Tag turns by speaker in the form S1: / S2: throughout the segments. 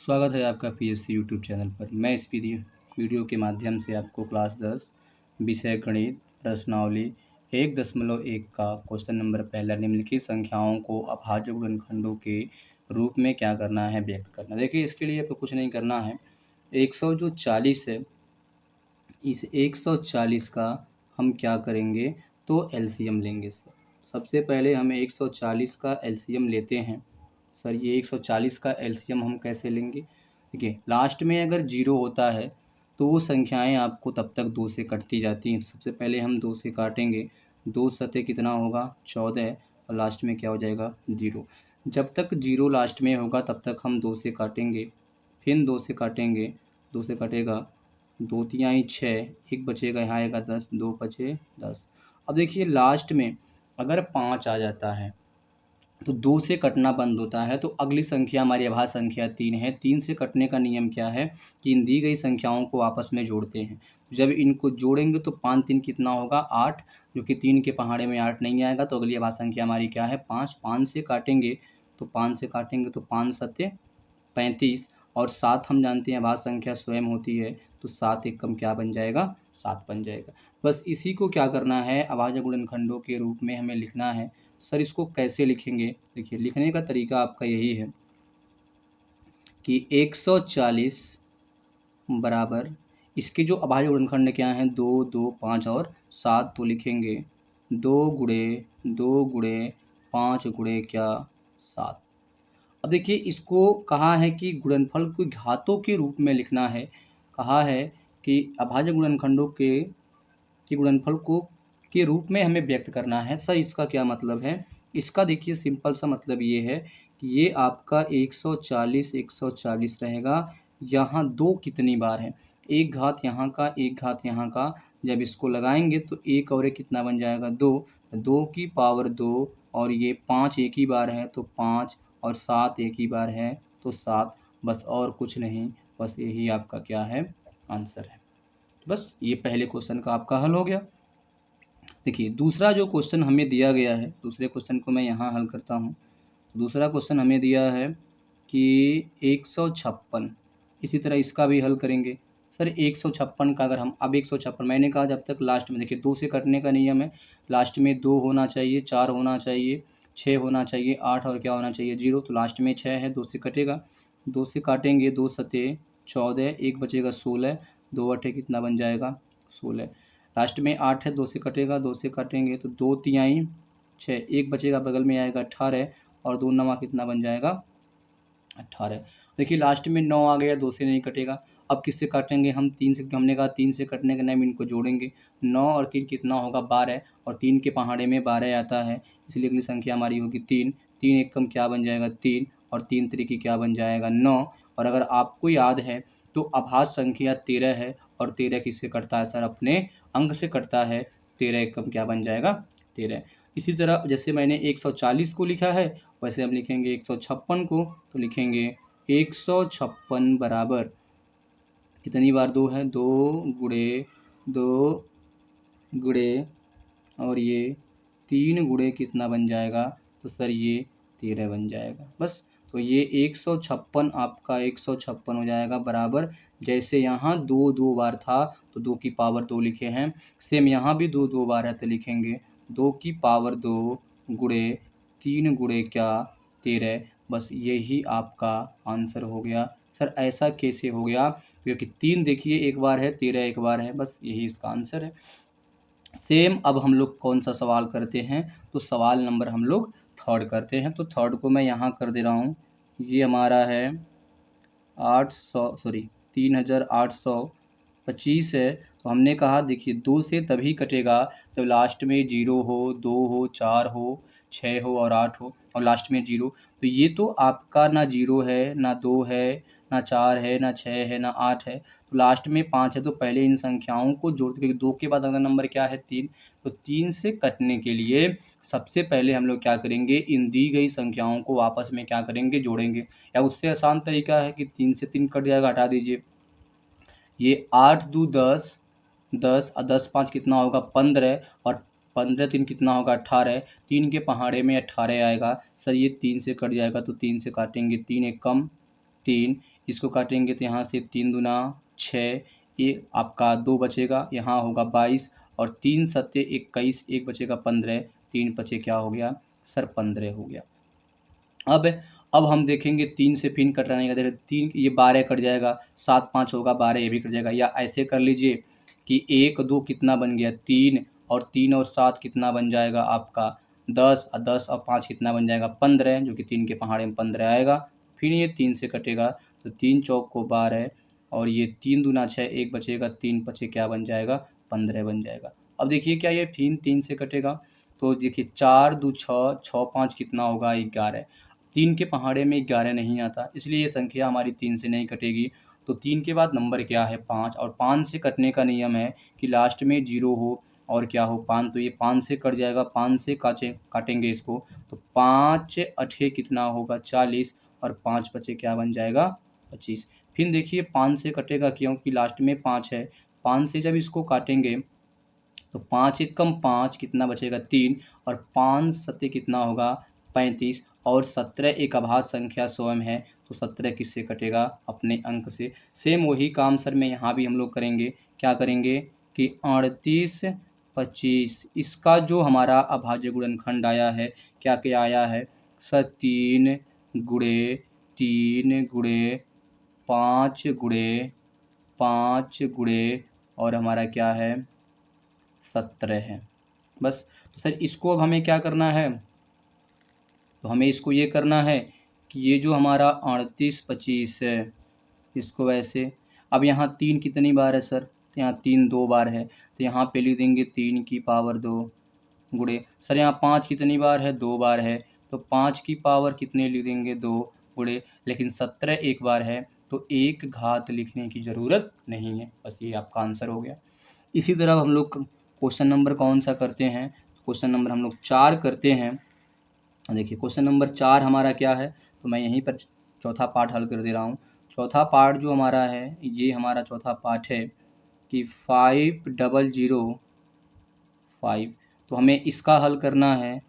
S1: स्वागत है आपका पीएससी यूट्यूब चैनल पर। मैं इस वीडियो के माध्यम से आपको क्लास 10 विषय गणित प्रश्नावली 1.1 का क्वेश्चन नंबर पहला निम्नलिखित संख्याओं को अभाज्य गुणनखंडों के रूप में क्या करना है, व्यक्त करना। देखिए, इसके लिए तो कुछ नहीं करना है। 140 है, इस 140 का हम क्या करेंगे तो एलसीएम लेंगे। सबसे पहले हमें 140 का एलसीएम लेते हैं। सर, ये 140 का एलसीएम हम कैसे लेंगे? देखिए, लास्ट में अगर 0 होता है तो वो संख्याएं आपको तब तक 2 से कटती जाती हैं। तो सबसे पहले हम 2 से काटेंगे। 2 सते कितना होगा? 14, और लास्ट में क्या हो जाएगा? 0। जब तक 0 लास्ट में होगा तब तक हम 2 से काटेंगे, फिर 2 से काटेंगे, 2 से कटेगा, 2 तिहाई 6, 1 बचेगा, यहाँ आएगा 10, 2 बचे 10। अब देखिए, लास्ट में अगर 5 आ जाता है तो 2 से कटना बंद होता है। तो अगली संख्या हमारी अभाज्य संख्या 3 है। 3 से कटने का नियम क्या है कि इन दी गई संख्याओं को आपस में जोड़ते हैं। जब इनको जोड़ेंगे तो 5 3 कितना होगा? 8, जो कि 3 के पहाड़े में 8 नहीं आएगा। तो अगली अभाज्य संख्या हमारी क्या है? 5। 5 से काटेंगे तो 5 से काटेंगे तो 5 सत्ते 35, और 7 हम जानते हैं अभाज्य संख्या स्वयं होती है। तो 7 एकम क्या बन जाएगा? 7 बन जाएगा। बस इसी को क्या करना है, अभाज्य गुणनखंडों के रूप में हमें लिखना है। सर, इसको कैसे लिखेंगे? देखिए, लिखने का तरीका आपका यही है कि 140 बराबर इसके जो अभाज्य गुणनखंड क्या हैं? 2, 2, 5 और 7। तो लिखेंगे 2 गुणे 2 गुणे 5 गुणे क्या? 7। अब देखिए, इसको कहा है कि गुणनफल को घातों के रूप में लिखना है। कहा है कि अभाज्य गुणनखंडों के गुणनफल को के रूप में हमें व्यक्त करना है। सर, इसका क्या मतलब है? इसका देखिए, सिंपल सा मतलब ये है कि ये आपका 140 रहेगा। यहाँ 2 कितनी बार है? एक घात यहाँ का, एक घात यहाँ का। जब इसको लगाएंगे तो एक और एक कितना बन जाएगा? 2। 2 की पावर 2, और ये 5 एक ही बार है तो 5, और 7 एक ही बार है तो 7। बस और कुछ नहीं, बस यही आपका क्या है? आंसर है। बस ये पहले क्वेश्चन का आपका हल हो गया। देखिए, दूसरा जो क्वेश्चन हमें दिया गया है, दूसरे क्वेश्चन को मैं यहाँ हल करता हूँ। दूसरा क्वेश्चन हमें दिया है कि 156, इसी तरह इसका भी हल करेंगे। सर, 156 का अगर हम अब 156, मैंने कहा जब तक लास्ट में, देखिए 2 से कटने का नियम है। लास्ट में 2 होना चाहिए, 4 होना चाहिए, 6 होना चाहिए, 8 और क्या होना चाहिए? 0। तो लास्ट में 6 है, 2 से कटेगा। 2 से काटेंगे, 2 सते 14, 1 बचेगा 16, 2 अठे कितना बन जाएगा? 16। लास्ट में 8 है, 2 से कटेगा, 2 से काटेंगे तो 2 तिहाई 6, 1 बचेगा, बगल में आएगा 18, और 2 नवा कितना बन जाएगा? 18। देखिए, लास्ट में 9 आ गया, 2 से नहीं कटेगा। अब किससे काटेंगे हम? 3 से। हमने कहा 3 से कटने के टाइम इनको जोड़ेंगे। 9 और 3 कितना होगा? 12, और 3 के पहाड़े में 12 आता है, इसलिए अगली संख्या हमारी होगी 3। 3 एकम क्या बन जाएगा? 3, और 3 त्रिकी क्या बन जाएगा? 9। और अगर आपको याद है तो अभाज्य संख्या 13 है, और 13 किससे कटता है? सर, अपने अंक से कटता है। 13 एकम क्या बन जाएगा? 13। इसी तरह जैसे मैंने 140 को लिखा है, वैसे हम लिखेंगे 156 को। तो लिखेंगे 156 बराबर कितनी बार 2 है? 2 गुणे 2 गुणे, और ये 3 गुणे कितना बन जाएगा? तो सर, ये 13 बन जाएगा। बस, तो ये 156 आपका 156 हो जाएगा बराबर, जैसे यहाँ 2 2 बार था तो 2 की पावर 2 लिखे हैं, सेम यहाँ भी 2 2 बार है तो लिखेंगे 2 की पावर 2 गुणे 3 गुणे क्या? 13। बस यही आपका आंसर हो गया। सर, ऐसा कैसे हो गया? क्योंकि 3 देखिए एक बार है, 13 एक बार है, बस यही इसका आंसर है। सेम अब हम लोग कौन सा सवाल करते हैं? तो सवाल नंबर हम लोग थर्ड करते हैं। तो थर्ड को मैं यहाँ कर दे रहा हूँ। ये हमारा है 3825 है। तो हमने कहा, देखिए 2 से तभी कटेगा जब लास्ट में 0 हो, 2 हो, 4 हो, 6 हो और 8 हो, और लास्ट में 0। तो ये तो आपका ना 0 है, ना 2 है, ना 4 है, ना 6 है, ना 8 है, तो लास्ट में 5 है। तो पहले इन संख्याओं को जोड़ते, क्योंकि 2 के बाद अगला नंबर क्या है? 3। तो 3 से कटने के लिए सबसे पहले हम लोग क्या करेंगे? इन दी गई संख्याओं को आपस में क्या करेंगे? जोड़ेंगे। या उससे आसान तरीका है कि 3 से 3 कट जाएगा, हटा दीजिए। ये 8 दू 10, 10 और 10 5 कितना होगा? 15, और 15 3 कितना होगा? 18। 3 के पहाड़े में 18 आएगा। सर, ये 3 से कट जाएगा, तो 3 से काटेंगे, 3 एक कम 3, इसको काटेंगे तो यहाँ से 3 दूना 6, ये आपका 2 बचेगा, यहाँ होगा 22 और 3 सत्ते 21, 1 बचेगा 15, 3 पचे क्या हो गया सर 15 हो गया। अब हम देखेंगे 3 से फिर कटराने का, देखिए 3 ये 12 कट जाएगा, 7 5 होगा 12 ये भी कट जाएगा। या ऐसे कर लीजिए कि 1 2 कितना बन गया 3 और 3 और 7 कितना बन जाएगा आपका 10 और 10 और 5 कितना बन जाएगा 15, जो कि 3 के पहाड़े में 15 आएगा। फिर ये 3 से कटेगा तो 3 चौक को 12 और ये 3 दूना 6, 1 बचेगा, 3 पचे क्या बन जाएगा 15 बन जाएगा। अब देखिए क्या ये फिर 3 से कटेगा तो देखिए 4 2 6, 6 5 कितना होगा 11। 3 के पहाड़े में 11 नहीं आता, इसलिए ये संख्या हमारी 3 से नहीं कटेगी। तो 3 के बाद नंबर क्या है 5, और 5 से कटने का नियम है कि लास्ट में 0 हो और क्या हो 5, तो ये 5 से कट जाएगा, 5 से काटेंगे इसको तो 5 8 कितना होगा 40 और 5 बचे क्या बन जाएगा 25। फिर देखिए 5 से कटेगा क्योंकि लास्ट में 5 है, 5 से जब इसको काटेंगे तो 5 एकम 5 कितना बचेगा 3 और 5 सत्ते कितना होगा 35 और 17 एक अभाज्य संख्या स्वयं है तो 17 किससे कटेगा अपने अंक से। सेम वही काम सर में यहाँ भी हम लोग करेंगे, क्या करेंगे कि 38 25 इसका जो हमारा अभाज्य गुणनखंड आया है क्या क्या आया है सर 3 गुणे 3 गुणे 5 गुणे 5 गुणे और हमारा क्या है 17 है बस। तो सर इसको अब हमें क्या करना है, तो हमें इसको ये करना है कि ये जो हमारा 38 25 है इसको वैसे, अब यहाँ 3 कितनी बार है सर, तो यहाँ 3 2 बार है तो यहाँ पे लिख देंगे 3 की पावर 2 गुणे, सर यहाँ 5 कितनी बार है 2 बार है तो 5 की पावर कितने लिख देंगे 2 गुणे, लेकिन 17 एक बार है तो एक घात लिखने की ज़रूरत नहीं है। बस ये आपका आंसर हो गया। इसी तरह हम लोग क्वेश्चन नंबर कौन सा करते हैं, क्वेश्चन नंबर हम लोग 4 करते हैं। देखिए क्वेश्चन नंबर 4 हमारा क्या है, तो मैं यहीं पर चौथा पार्ट हल कर दे रहा हूँ। चौथा पार्ट जो हमारा है ये हमारा चौथा पार्ट है कि 5005, तो हमें इसका हल करना है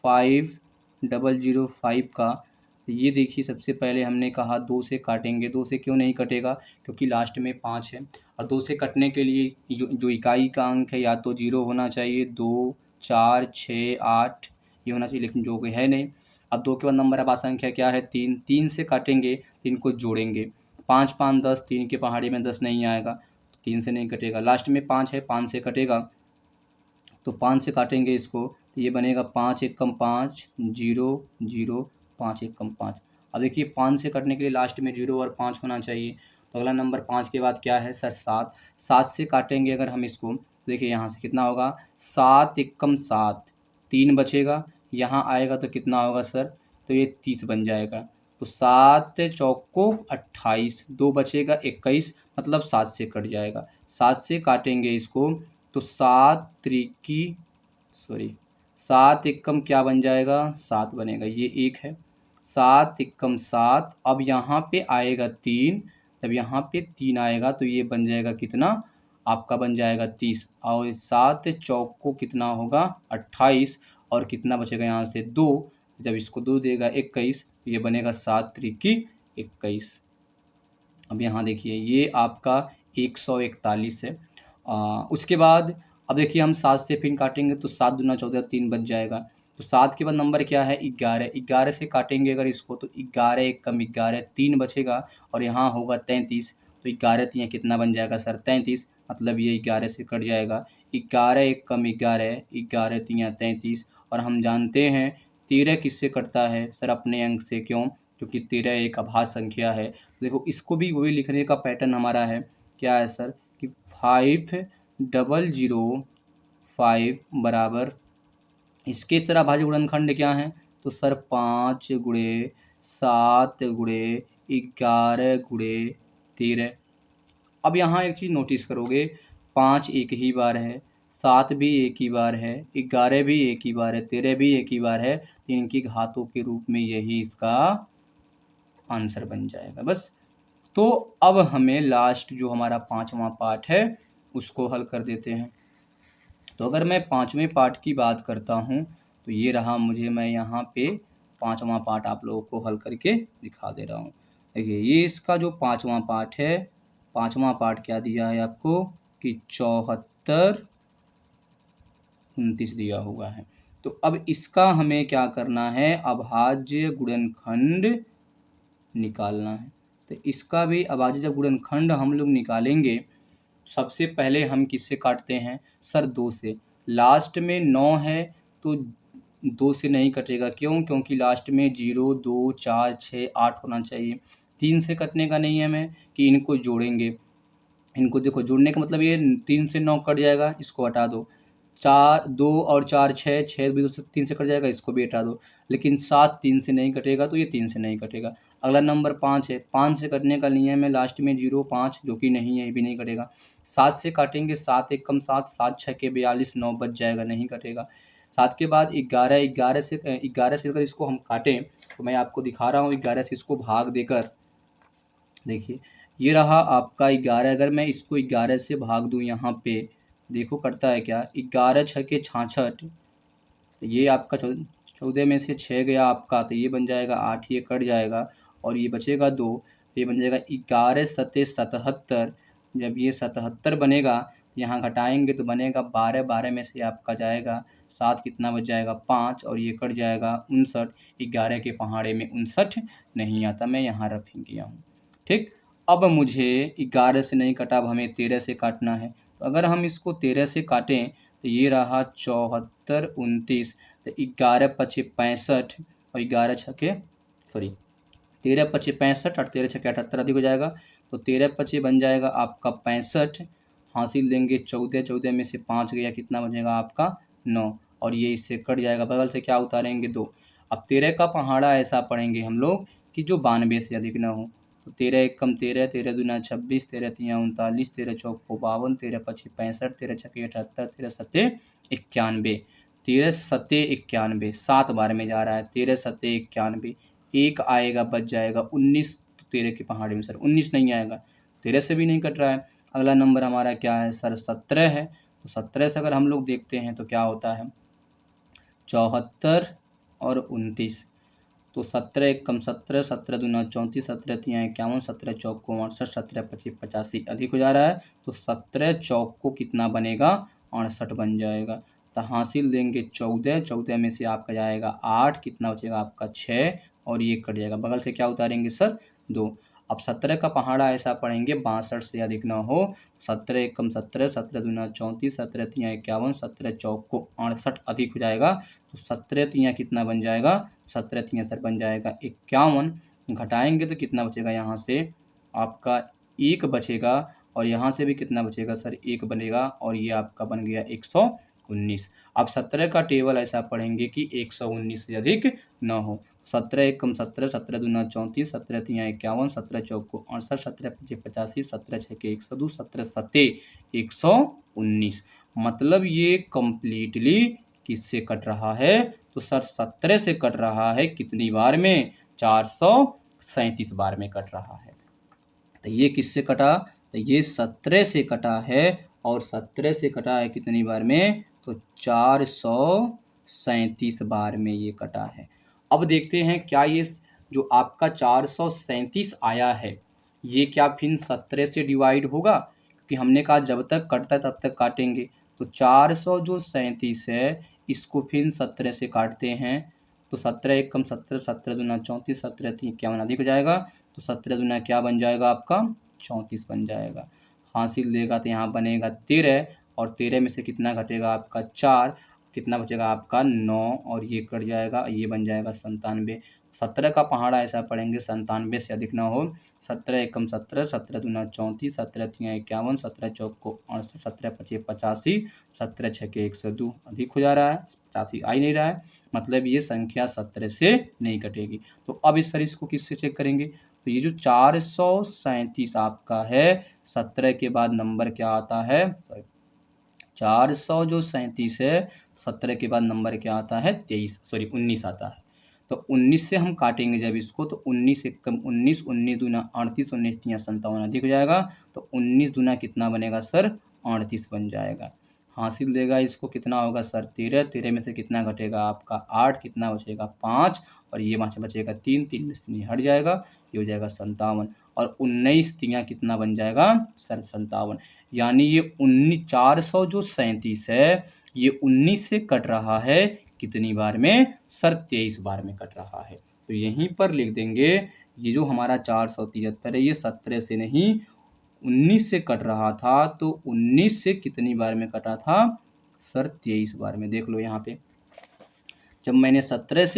S1: 5005 का। तो ये देखिए सबसे पहले हमने कहा 2 से काटेंगे, 2 से क्यों नहीं कटेगा क्योंकि लास्ट में 5 है और 2 से कटने के लिए जो इकाई का अंक है या तो 0 होना चाहिए, 2 4 6 8 ये होना चाहिए, लेकिन जो कि है नहीं। अब 2 के बाद नंबर अब संख्या क्या है 3, 3 से काटेंगे 3 को जोड़ेंगे, 5 5 10, 3 के पहाड़ी में 10 नहीं आएगा तो 3 से नहीं कटेगा। लास्ट में 5 है, 5 से कटेगा तो 5 से काटेंगे इसको तो ये बनेगा 5 एकम 5 0 0 5 एकम 5। अब देखिए 5 से कटने के लिए लास्ट में 0 और 5 होना चाहिए, तो अगला नंबर 5 के बाद क्या है सर 7, 7 से काटेंगे अगर हम इसको देखिए यहाँ से कितना होगा 7 एकम 7, 3 बचेगा, यहाँ आएगा तो कितना होगा सर, तो ये 30 बन जाएगा। तो 7 चौको 28, 2 बचेगा 21, मतलब 7 से कट जाएगा। 7 से काटेंगे इसको तो 7 एकम क्या बन जाएगा 7 बनेगा, ये 1 है, 7 एकम 7। अब यहाँ पे आएगा 3, जब यहाँ पे 3 आएगा तो ये बन जाएगा कितना आपका बन जाएगा 30 और 7 चौक को कितना होगा 28 और कितना बचेगा यहाँ से 2, जब इसको 2 देगा 21 तो ये बनेगा 7 त्रिकी 21। अब यहाँ देखिए ये आपका 141 है। उसके बाद अब देखिए हम 7 से फिर काटेंगे तो 7 दूना 14, 3 बच जाएगा। तो 7 के बाद नंबर क्या है 11, 11 से काटेंगे अगर इसको तो 11 एक कम 11, 3 बचेगा और यहाँ होगा 33, तो 11 तियाँ कितना बन जाएगा सर 33, मतलब ये 11 से कट जाएगा। 11 एक कम 11, 11 तियाँ 33 और हम जानते हैं 13 किससे कटता है सर अपने अंक से, क्यों क्योंकि 13 एक अभाज्य संख्या है। देखो इसको भी वही लिखने का पैटर्न हमारा है, क्या है सर कि 5005 बराबर इसके इस तरह अभाज्य गुणनखंड क्या है, तो सर 5 गुणे 7 गुणे 11 गुणे 13। अब यहाँ एक चीज़ नोटिस करोगे 5 एक ही बार है, 7 भी एक ही बार है, 11 भी एक ही बार है, 13 भी एक ही बार है, इनकी घातों के रूप में यही इसका आंसर बन जाएगा बस। तो अब हमें लास्ट जो हमारा 5वां पार्ट है उसको हल कर देते हैं। तो अगर मैं 5वें पार्ट की बात करता हूँ तो ये रहा, मुझे मैं यहाँ पे 5वां पार्ट आप लोगों को हल करके दिखा दे रहा हूँ। देखिए ये इसका जो पाँचवा पार्ट है, पाँचवा पार्ट क्या दिया है आपको कि 74 29 दिया हुआ है। तो अब इसका हमें क्या करना है, अभाज्य गुणनखंड निकालना है। तो इसका भी अभाज्य गुणनखंड हम लोग निकालेंगे। सबसे पहले हम किससे काटते हैं सर, 2 से। लास्ट में 9 है तो 2 से नहीं कटेगा, क्यों? क्योंकि लास्ट में 0 2 4 6 8 होना चाहिए। 3 से कटने का नहीं है हमें कि इनको जोड़ेंगे। इनको देखो, जोड़ने का मतलब ये 3 से 9 कट जाएगा, इसको हटा दो। 4 2 और 4 6, 6 भी 3 से कट जाएगा, इसको भी हटा दो। लेकिन 7 3 से नहीं कटेगा, तो ये 3 से नहीं कटेगा। अगला नंबर 5 है, 5 से कटने का नियम है, लास्ट में 0 5 जो कि नहीं है, ये भी नहीं कटेगा। 7 से काटेंगे, 7 1 कम 7, 7 6 के 42, 9 बच जाएगा, नहीं कटेगा। 7 के बाद 11, 11 से अगर इसको हम काटें तो मैं आपको दिखा रहा हूँ, 11 से इसको भाग देकर देखिए ये रहा आपका 11। अगर मैं इसको 11 से भाग दूं यहाँ पे, देखो करता है क्या, 11 छके 66, तो ये आपका 14 में से 6 गया आपका, तो ये बन जाएगा 8, ये कट जाएगा और ये बचेगा 2, तो ये बन जाएगा 11 सते 77। जब ये 77 बनेगा, यहाँ घटाएंगे तो बनेगा 12, 12 में से आपका जाएगा 7, कितना बच जाएगा 5 और ये कट जाएगा 59। 11 के पहाड़े में 59 नहीं आता, मैं यहाँ रख दिया हूँ। ठीक, अब मुझे 11 से नहीं कटा, अब हमें 13 से काटना है। तो अगर हम इसको 13 से काटें तो ये रहा 74 29, तो 11 पचे 65 और 11 छके 13 पचे 65 और 13 छके 78 अधिक हो जाएगा। तो 13 पचे बन जाएगा आपका 65, हासिल लेंगे 14, 14 में से 5 गया, कितना बचेगा आपका 9 और ये इससे कट जाएगा, बगल से क्या उतारेंगे 2। अब 13 का पहाड़ा ऐसा पढ़ेंगे हम लोग कि जो 92 से अधिक ना हो। तो 13 एक कम 13, 13 दूना 26, 13 तिया 39, 13 चौको 52, 13 पची 65, 13 छके 78, 13 सत्ते 91, 13 सत्ते 91, 7 बार में जा रहा है। 13 सत्ते 91, एक आएगा बच जाएगा 19। तो 13 के पहाड़े में सर 19 नहीं आएगा, 13 से भी नहीं कट रहा है। अगला नंबर हमारा क्या है सर, 17 है। तो 17 से अगर हम लोग देखते हैं तो क्या होता है, 74 और 29, तो 17 एक कम 17, 17 दूना 34, 17 तिया 51, 17 चौक को 68, 17 पच्चीस 85 अधिक हो जा रहा है। तो 17 चौक को कितना बनेगा, 68 बन जाएगा। तो हासिल देंगे 14, 14 में से आपका जाएगा 8, कितना बचेगा आपका 6 और ये कट जाएगा, बगल से क्या उतारेंगे सर 2। अब 17 का पहाड़ा ऐसा पढ़ेंगे 62 से अधिक ना हो। 17 एक कम 17, 17 दूना 34, 17 तिया 51, 17 चौक को 68 अधिक हो जाएगा। तो 17 तिया कितना बन जाएगा, 17 तिया सर बन जाएगा 51, घटाएंगे तो कितना बचेगा, यहाँ से आपका 1 बचेगा और यहाँ से भी कितना बचेगा सर 1 बनेगा और ये आपका बन गया 119। अब 17 का टेबल ऐसा पढ़ेंगे कि 119 से अधिक न हो। 17 एक कम 17, 17 दूना 34, 17 तिया 51, 17 चौक को 68, 17 पच्चीस 85, 17 छके 102, 17 सत्ते 119। मतलब ये कंप्लीटली किससे कट रहा है, तो सर 17 से कट रहा है, कितनी बार में, 437 बार में कट रहा है। तो ये किससे कटा, तो ये 17 से कटा है और 17 से कटा है कितनी बार में, तो 437 बार में ये कटा है। अब देखते हैं क्या ये जो आपका 437 आया है, ये क्या फिर 17 से डिवाइड होगा, क्योंकि हमने कहा जब तक कटता है तब तक काटेंगे। तो 400 जो 37 है, इसको फिर 17 से काटते हैं। तो 17 एक कम 17, 17 दूना 34, 17 तीन 51 अधिक हो जाएगा। तो 17 दूना क्या बन जाएगा आपका 34 बन जाएगा। हासिल देगा तो यहाँ बनेगा 13 और 13 में से कितना घटेगा आपका 4, कितना बचेगा आपका 9 और ये कट जाएगा, ये बन जाएगा 97। 17 का पहाड़ा ऐसा पढ़ेंगे 97 से अधिक ना हो। 17 एक कम 17, 17 दूना 34, 17 तिया 51, 17 चौक को 68, 17 पच्चीस 85, 17 छके 102 अधिक हो जा रहा है, 85 आ ही नहीं रहा है, मतलब ये संख्या 17 से नहीं कटेगी। तो अब इस तरह इसको किससे चेक करेंगे, तो ये जो 437 आपका है, 17 के बाद नंबर क्या आता है, 400 जो 37 है, 17 के बाद नंबर क्या आता है 19 आता है। तो 19 से हम काटेंगे जब इसको, तो 19 एक कम 19, 19 दूना 38, 19 तिया 57 अधिक हो जाएगा। तो 19 दूना कितना बनेगा सर 38 बन जाएगा। हासिल देगा इसको, कितना होगा सर 13, 13 में से कितना घटेगा आपका 8, कितना बचेगा 5, और ये वहाँ से बचेगा 3, 3 में से 3 हट जाएगा, ये हो जाएगा 57, और 19 तियाँ कितना बन जाएगा सर 57। यानी ये 400 जो 37 है ये 19 से कट रहा है कितनी बार में सर 23 बार में कट रहा है। तो यहीं पर लिख देंगे ये जो हमारा 473 है ये 17 से नहीं 19 से कट रहा था, तो 19 से कितनी बार में कटा था सर 23 बार में। देख लो यहाँ पे जब मैंने 19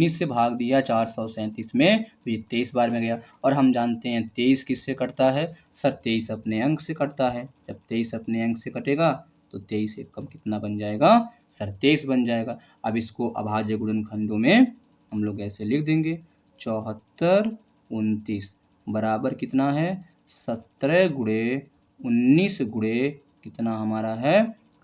S1: से भाग दिया 437 में तो ये 23 बार में गया, और हम जानते हैं 23 किससे कटता है सर 23 अपने अंक से कटता है। जब 23 अपने अंक से कटेगा तो 23 एक कम कितना बन जाएगा सर 23 बन जाएगा। अब इसको अभाज्य गुणनखंडों में हम लोग ऐसे लिख देंगे 74 29 बराबर कितना है 17 गुणे 19 गुणे कितना हमारा है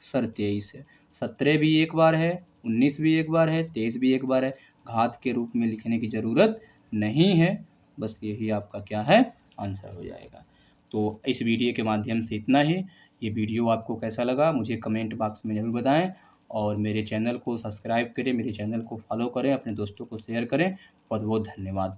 S1: सर 23 है। 17 भी एक बार है, 19 भी एक बार है, 23 भी एक बार है, घात के रूप में लिखने की ज़रूरत नहीं है, बस यही आपका क्या है आंसर हो जाएगा। तो इस वीडियो के माध्यम से इतना ही। ये वीडियो आपको कैसा लगा मुझे कमेंट बॉक्स में ज़रूर बताएं, और मेरे चैनल को सब्सक्राइब करें, मेरे चैनल को फॉलो करें, अपने दोस्तों को शेयर करें। बहुत बहुत धन्यवाद।